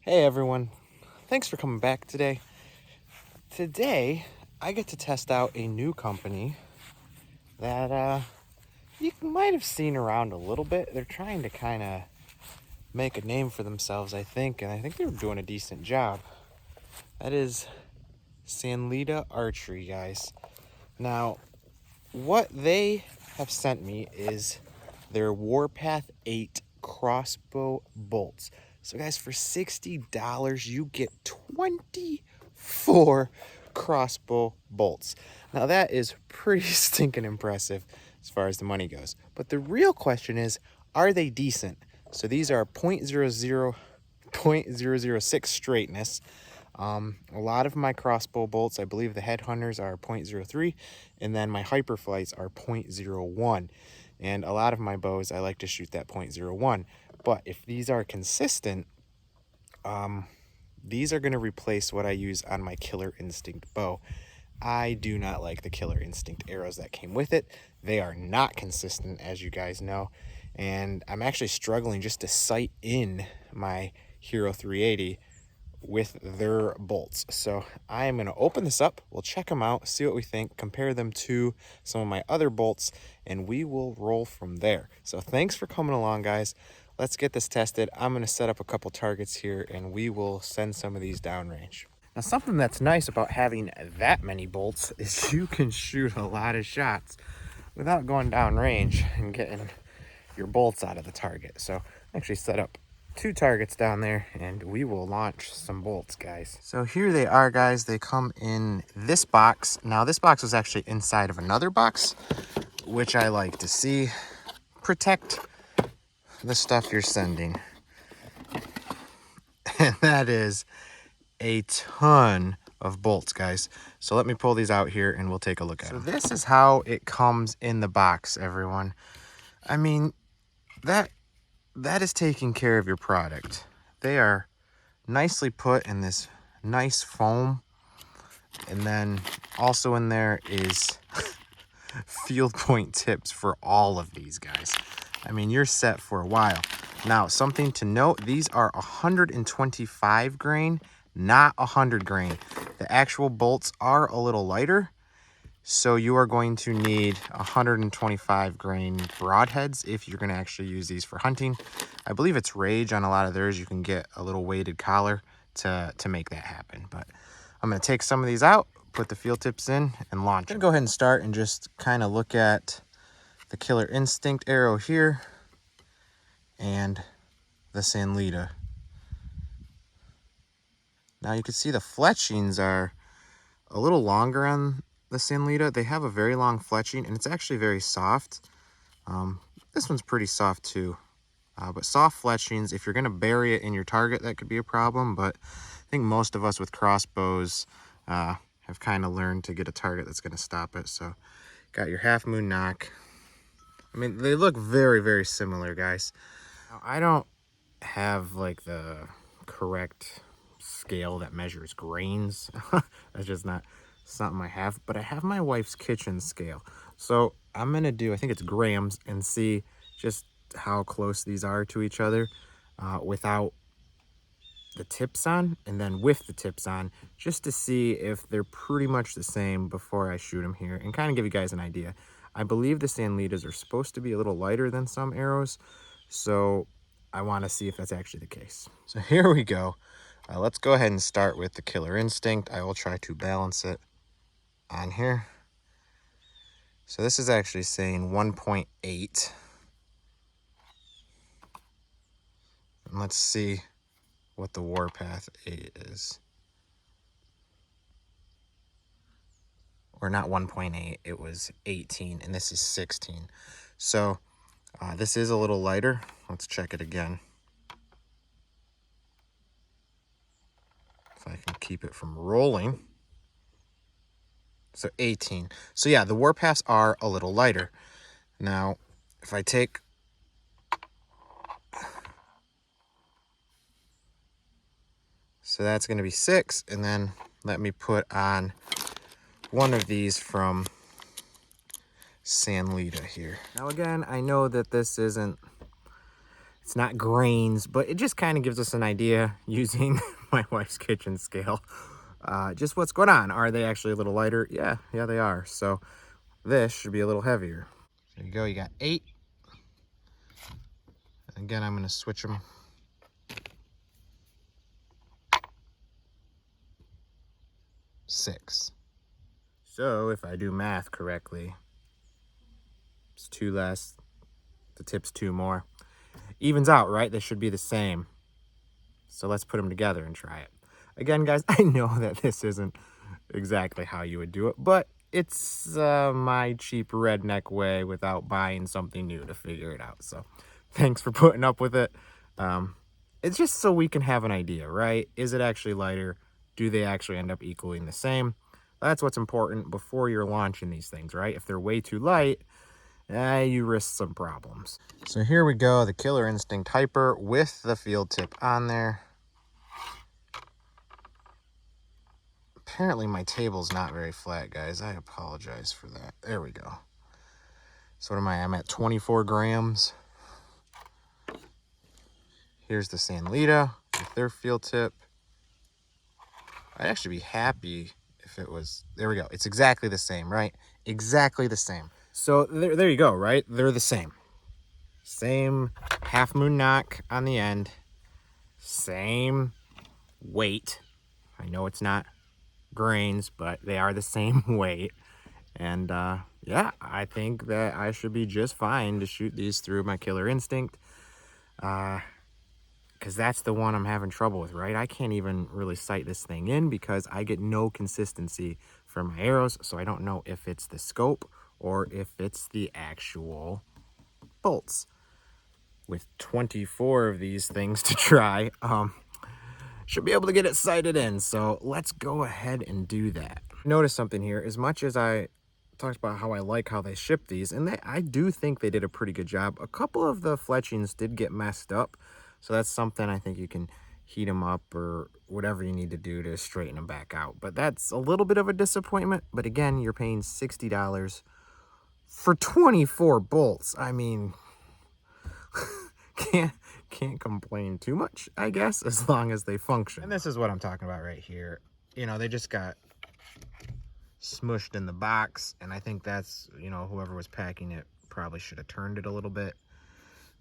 Hey everyone, thanks for coming back today. Today, I get to test out a new company that you might have seen around a little bit. They're trying to kind of make a name for themselves, I think, and I think they're doing a decent job. That is Sanlida Archery, guys. Now, what they have sent me is their Warpath 8 crossbow bolts. So guys, for $60, you get 24 crossbow bolts. Now that is pretty stinking impressive as far as the money goes. But the real question is, are they decent? So these are 0.006 straightness. A lot of my crossbow bolts, I believe the headhunters are 0.03, and then my hyperflights are 0.01. And a lot of my bows, I like to shoot that 0.01. But if these are consistent, these are going to replace what I use on my Killer Instinct bow. I do not like the Killer Instinct arrows that came with it. They are not consistent, as you guys know. And I'm actually struggling just to sight in my Hero 380 with their bolts. So I am going to open this up. We'll check them out, see what we think, compare them to some of my other bolts, and we will roll from there. So thanks for coming along, guys. Let's get this tested. I'm going to set up a couple targets here, and we will send some of these downrange. Now, something that's nice about having that many bolts is you can shoot a lot of shots without going downrange and getting your bolts out of the target. So I actually set up 2 targets down there, and we will launch some bolts, guys. So here they are, guys. They come in this box. Now, this box was actually inside of another box, which I like to see. Protect the stuff you're sending. And that is a ton of bolts, guys. So let me pull these out here and we'll take a look at them. So this is how it comes in the box, everyone. I mean, that is taking care of your product. They are nicely put in this nice foam, and then also in there is field point tips for all of these, guys. I mean, you're set for a while. Now, something to note, these are 125 grain, not 100 grain. The actual bolts are a little lighter, so you are going to need 125 grain broadheads if you're going to actually use these for hunting. I believe it's Rage on a lot of theirs. You can get a little weighted collar to make that happen. But I'm going to take some of these out, put the field tips in, and launch. I'm going to go ahead and start and just kind of look at the Killer Instinct arrow here and the Sanlida. Now you can see the fletchings are a little longer on the Sanlida. They have a very long fletching, and it's actually very soft. This one's pretty soft too. But soft fletchings, if you're going to bury it in your target, that could be a problem. But I think most of us with crossbows have kind of learned to get a target that's going to stop it. So got your half moon knock. I mean, they look very, very similar, guys. Now, I don't have like the correct scale that measures grains. That's just not something I have, but I have my wife's kitchen scale. So I'm gonna do, I think it's grams, and see just how close these are to each other without the tips on, and then with the tips on, just to see if they're pretty much the same before I shoot them here, and kind of give you guys an idea. I believe the Sanlidas are supposed to be a little lighter than some arrows, so I want to see if that's actually the case. So here we go. Let's go ahead and start with the Killer Instinct. I will try to balance it on here. So this is actually saying 1.8. And let's see what the Warpath 8 is. Or not 1.8, it was 18, and this is 16. So this is a little lighter. Let's check it again. If I can keep it from rolling. So 18. So yeah, the Warpaths are a little lighter. Now, if I take so that's going to be 6, and then let me put on one of these from Sanlida here. Now again, I know that this isn't It's not grains, but it just kind of gives us an idea using my wife's kitchen scale. Just what's going on. Are they actually a little lighter? Yeah, they are. So this should be a little heavier. There you go. You got 8. Again, I'm going to switch them. 6. So if I do math correctly, it's 2 less, the tip's 2 more. Evens out, right? They should be the same. So let's put them together and try it. Again, guys, I know that this isn't exactly how you would do it, but it's my cheap redneck way without buying something new to figure it out. So thanks for putting up with it. It's just so we can have an idea, right? Is it actually lighter? Do they actually end up equaling the same? That's what's important before you're launching these things, right? If they're way too light, you risk some problems. So here we go, the Killer Instinct Hyper with the field tip on there. Apparently my table's not very flat, guys. I apologize for that. There we go. So what am I? I'm at 24 grams. Here's the Sanlida with their field tip. I'd actually be happy if it was, there we go. It's exactly the same, right? Exactly the same. So there you go, right? They're the same. Same half moon knock on the end. Same weight. I know it's not grains, but they are the same weight. And yeah, I think that I should be just fine to shoot these through my Killer Instinct. Because that's the one I'm having trouble with, right? I can't even really sight this thing in because I get no consistency from my arrows. So I don't know if it's the scope or if it's the actual bolts. With 24 of these things to try, should be able to get it sighted in. So let's go ahead and do that. Notice something here. As much as I talked about how I like how they ship these, and I do think they did a pretty good job. A couple of the fletchings did get messed up. So that's something I think you can heat them up or whatever you need to do to straighten them back out. But that's a little bit of a disappointment. But again, you're paying $60 for 24 bolts. I mean, can't complain too much, I guess, as long as they function. And this is what I'm talking about right here. You know, they just got smushed in the box, and I think that's, you know, whoever was packing it probably should have turned it a little bit.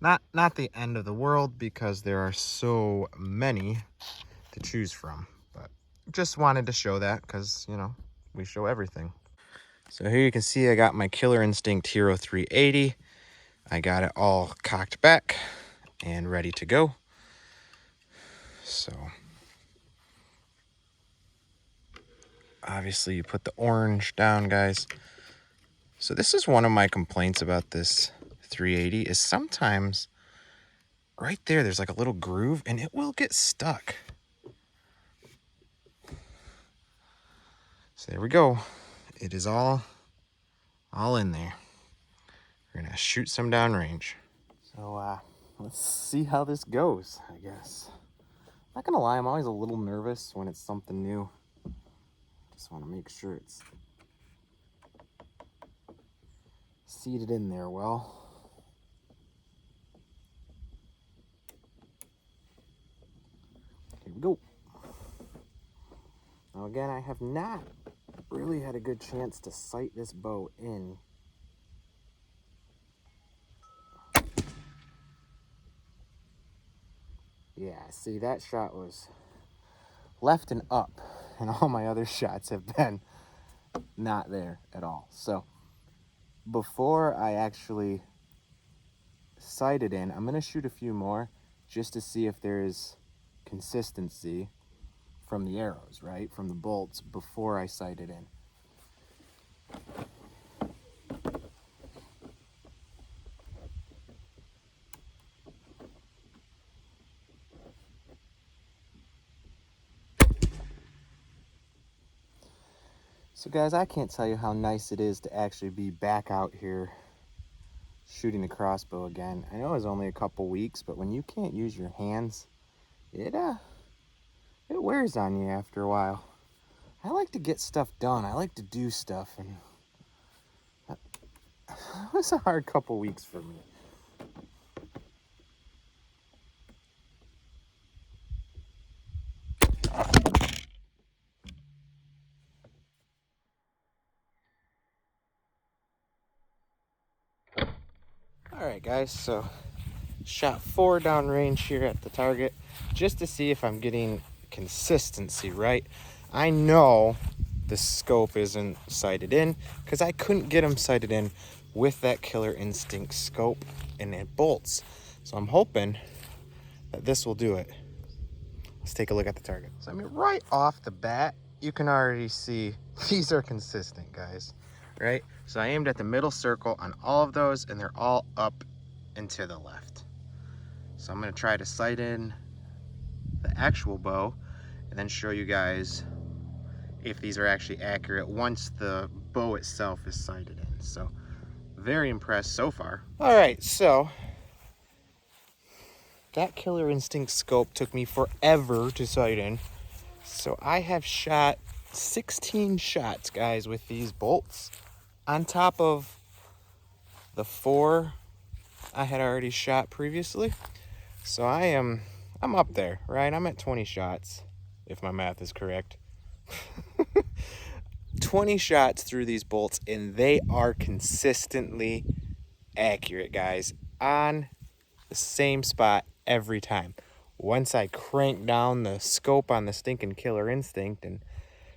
Not the end of the world because there are so many to choose from, but just wanted to show that because, you know, we show everything. So here you can see I got my Killer Instinct Hero 380. I got it all cocked back and ready to go. So obviously you put the orange down, guys. So this is one of my complaints about this 380 is sometimes right there's like a little groove and it will get stuck. So there we go. It is all in there. We're gonna shoot some downrange. So let's see how this goes, I guess. Not gonna lie, I'm always a little nervous when it's something new. Just want to make sure it's seated in there well. Here we go. Now again, I have not really had a good chance to sight this bow in. Yeah, see, that shot was left and up, and all my other shots have been not there at all. So before I actually sight it in, I'm gonna shoot a few more just to see if there's consistency from the arrows, right? From the bolts before I sight it in. So guys, I can't tell you how nice it is to actually be back out here shooting the crossbow again. I know it was only a couple weeks, but when you can't use your hands, it wears on you after a while. I like to get stuff done. I like to do stuff, and it was a hard couple weeks for me. right, guys, so shot 4 downrange here at the target just to see if I'm getting consistency right. I know the scope isn't sighted in because I couldn't get them sighted in with that Killer Instinct scope and it bolts. So I'm hoping that this will do it. Let's take a look at the target. So I mean, right off the bat, you can already see these are consistent, guys, right? So I aimed at the middle circle on all of those and they're all up and to the left. So I'm gonna try to sight in the actual bow and then show you guys if these are actually accurate once the bow itself is sighted in. So very impressed so far. All right, so that Killer Instinct scope took me forever to sight in. So I have shot 16 shots, guys, with these bolts on top of the 4 I had already shot previously. So I'm up there, right? I'm at 20 shots, if my math is correct. 20 shots through these bolts, and they are consistently accurate, guys, on the same spot every time. Once I cranked down the scope on the stinking Killer Instinct and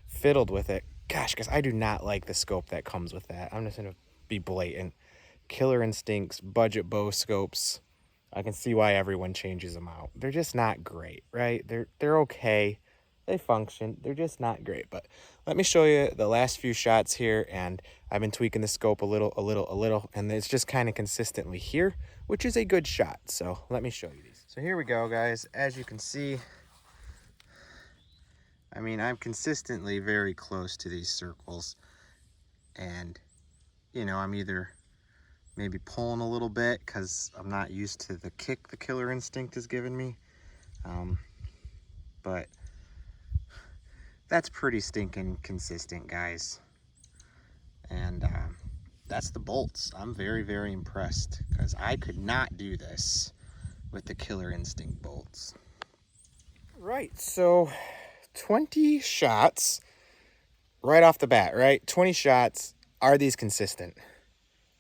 fiddled with it, gosh, because I do not like the scope that comes with that. I'm just gonna be blatant. Killer Instincts, budget bow scopes, I can see why everyone changes them out. They're just not great, right? They're okay. They function. They're just not great. But let me show you the last few shots here, and I've been tweaking the scope a little, and it's just kind of consistently here, which is a good shot. So let me show you these. So here we go, guys. As you can see, I mean, I'm consistently very close to these circles, and you know, I'm either maybe pulling a little bit because I'm not used to the kick the Killer Instinct has given me, but that's pretty stinking consistent, guys. And that's the bolts. I'm very, very impressed because I could not do this with the Killer Instinct bolts. Right, so 20 shots right off the bat, right? 20 shots. Are these consistent?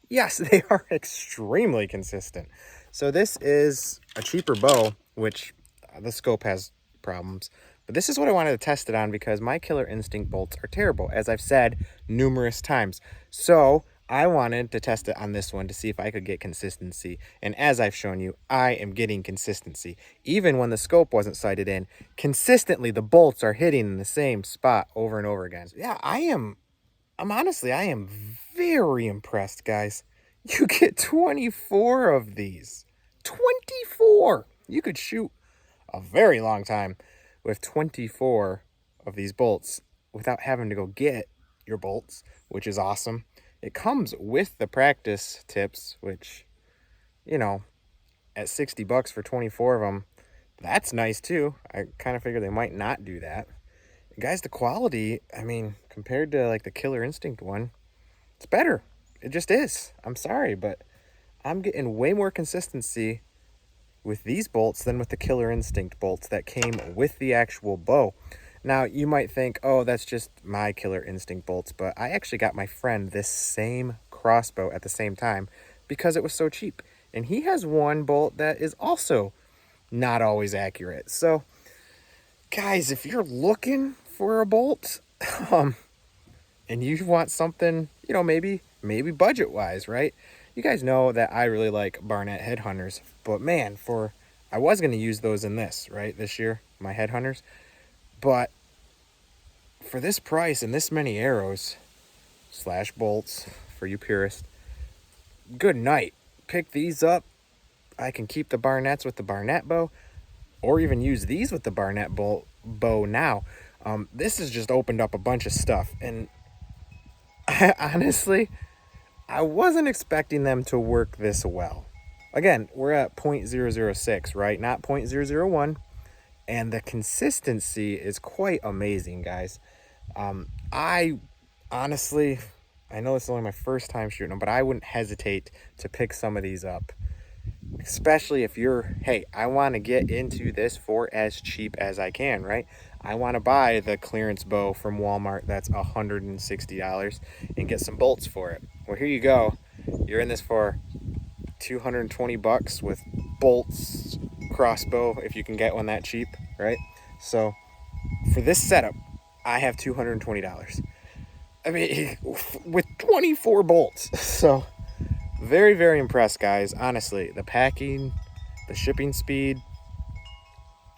Yes, they are extremely consistent. So this is a cheaper bow, which the scope has problems. But this is what I wanted to test it on because my Killer Instinct bolts are terrible, as I've said numerous times. So I wanted to test it on this one to see if I could get consistency. And as I've shown you, I am getting consistency. Even when the scope wasn't sighted in, consistently the bolts are hitting in the same spot over and over again. So yeah, I'm honestly, I am very impressed, guys. You get 24 of these. 24! You could shoot a very long time with 24 of these bolts without having to go get your bolts, which is awesome. It comes with the practice tips, which, you know, at 60 bucks for 24 of them, that's nice too. I kind of figured they might not do that. And guys, the quality, I mean, compared to like the Killer Instinct one, it's better. It just is. I'm sorry, but I'm getting way more consistency with these bolts than with the Killer Instinct bolts that came with the actual bow. Now, you might think, oh, that's just my Killer Instinct bolts, but I actually got my friend this same crossbow at the same time because it was so cheap. And he has one bolt that is also not always accurate. So, guys, if you're looking for a bolt, and you want something, you know, maybe budget-wise, right? You guys know that I really like Barnett headhunters, but man, I was going to use those in this, right, this year, my headhunters, but for this price and this many arrows / bolts, for you purists, good night. Pick these up. I can keep the Barnetts with the Barnett bow, or even use these with the Barnett bow now. This has just opened up a bunch of stuff, and honestly, I wasn't expecting them to work this well. Again, we're at 0.006, right? Not 0.001. And the consistency is quite amazing, guys. I honestly, I know it's only my first time shooting them, but I wouldn't hesitate to pick some of these up. Especially if you're, hey, I want to get into this for as cheap as I can, right? I want to buy the clearance bow from Walmart that's $160 and get some bolts for it. Well, here you go. You're in this for 220 bucks with bolts, crossbow, if you can get one that cheap, right? So for this setup, I have $220. I mean, with 24 bolts. So very, very impressed, guys. Honestly, the packing, the shipping speed,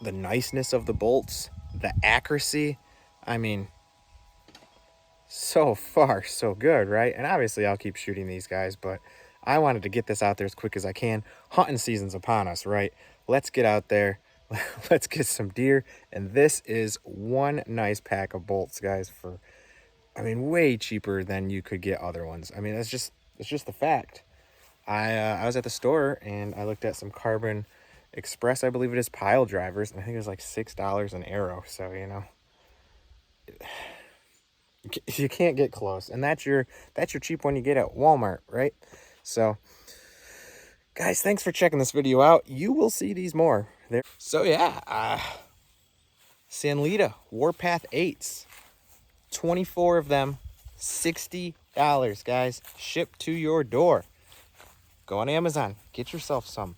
the niceness of the bolts, the accuracy. I mean, so far, so good, right? And obviously, I'll keep shooting these guys, but I wanted to get this out there as quick as I can. Hunting season's upon us, right? Let's get out there. Let's get some deer. And this is one nice pack of bolts, guys, for, I mean, way cheaper than you could get other ones. I mean, it's just the fact. I was at the store and I looked at some Carbon Express, I believe it is, pile drivers, and I think it was like $6 an arrow. So, you know, you can't get close. And that's your cheap one you get at Walmart, right? So, guys, thanks for checking this video out. You will see these more there. So yeah, Sanlida Warpath 8s, 24 of them, $60, guys, shipped to your door. Go on Amazon, get yourself some.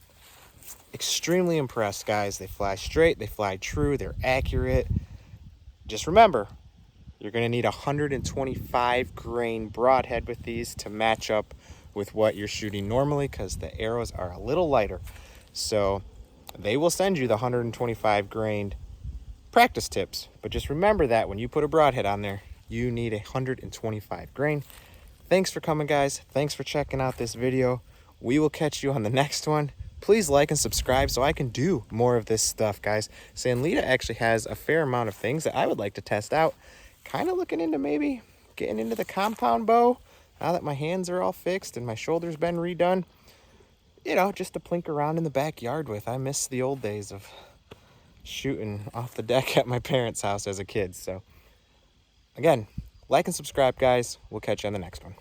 Extremely impressed, guys. They fly straight, they fly true, they're accurate. Just remember, you're going to need a 125 grain broadhead with these to match up with what you're shooting normally, because the arrows are a little lighter. So they will send you the 125 grain practice tips, but just remember that when you put a broadhead on there, you need 125 grain. Thanks for coming, guys. Thanks for checking out this video. We will catch you on the next one. Please like and subscribe so I can do more of this stuff, guys. Sanlida actually has a fair amount of things that I would like to test out. Kind of looking into maybe getting into the compound bow now that my hands are all fixed and my shoulder's been redone. You know, just to plink around in the backyard with. I miss the old days of shooting off the deck at my parents' house as a kid. So, again, like and subscribe, guys. We'll catch you on the next one.